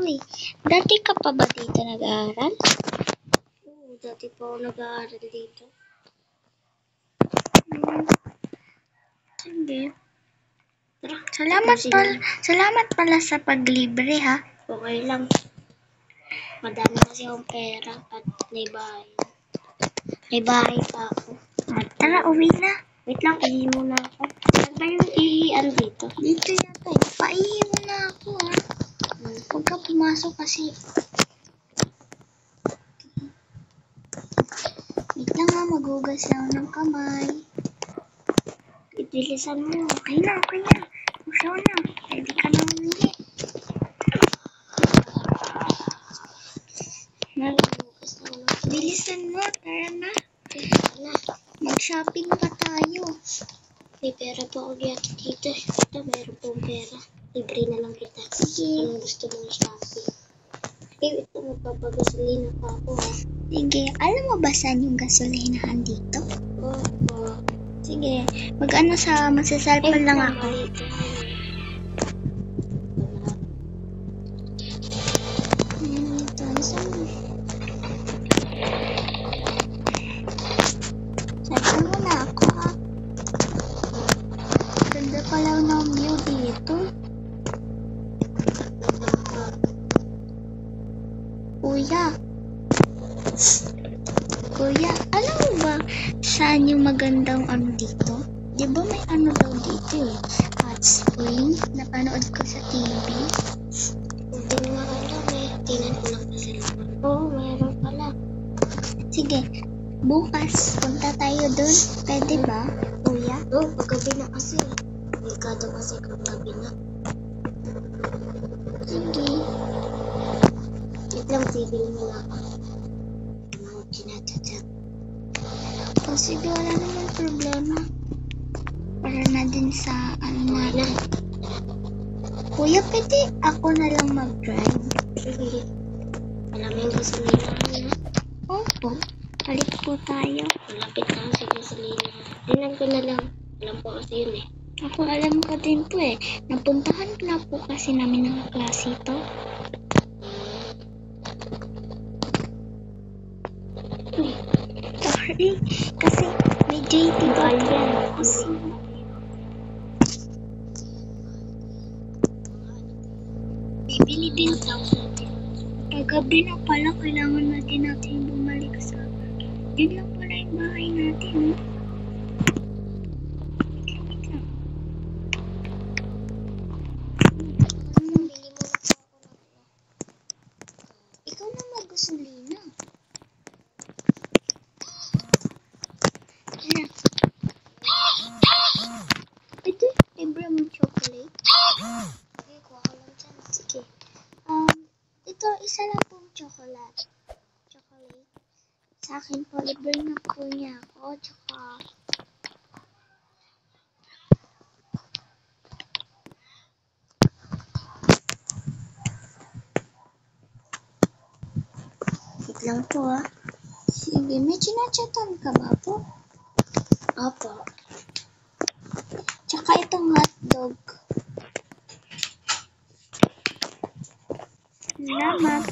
Uy, dati ka pa ba dito nag-aaral? Oo, dati pa ako nag-aaral dito. Sige. Salamat pala sa paglibre, ha? Okay lang. Madami kasi akong pera at may bahay. May bahay pa ako. Tara, uwi na. Wait lang, ihi muna ako. Saan ba yung ihian dito? Dito yata eh. Paihi muna ako, ha? Huwag ka pumasok kasi. Wait lang, ha? Maghugas lang ng kamay. Itilisan mo. Okay na. Usaw na. Ready ka na uwi. Naghugas na ulit. Bilisan mo. Tara na. Mag-shopping pa tayo. May pera pa ako dito. Ito, meron pong pera. Libre na lang kita. Sige. Anong gusto mong shopping? Wait lang, magpapagasolina pa ako, ha? Sige. Alam mo ba saan yung gasolinahan dito? Oo. Sige. Magsasalpan lang ako. Ito. Saan mo? Salpan mo na ako, ha? Ganda pala ng view dito. Kuya, alam mo ba saan yung magandang dito? Di ba may daw dito eh? Hot spring? Napanood ko sa TV. Hindi mo alam eh. Tingnan ko lang kasi lang. Oo, mayroon pala. Sige, bukas punta tayo dun. Pwede ba, kuya? Oo, paggabi na kasi. Delikado kasi kung gabi na. Sige. Wait lang, bibili mo na ako. Kinachat-chat. O sige, wala naman problema. Para na din sa natin. Kuya, pwede ako na lang mag-drive. Sige. Alam mo yung gasolinahan na? Opo. Palit po tayo. Malapit lang sa gasolinahan. Tingnan ko na lang. Alam po kasi yun eh. Ako alam ko din po eh. Napuntahan na po kasi namin ng klase ito. Sorry, kasi may JT ba yan? Kasi bibili din ako. Paggabi na pala, kailangan natin bumalik sa yun lang pala yung bahay natin. Wait lang. Ikaw na mag-gasolina. Ito, libre mong chocolate. Okay, kuha ko lang dyan. Sige. Ito, isa lang pong chocolate. Sa akin po, libre na po niya ako. Tsaka, wait lang po, ha. Sige, may chinachatan ka ba po? Opo. Tsaka itong hotdog. Salamat.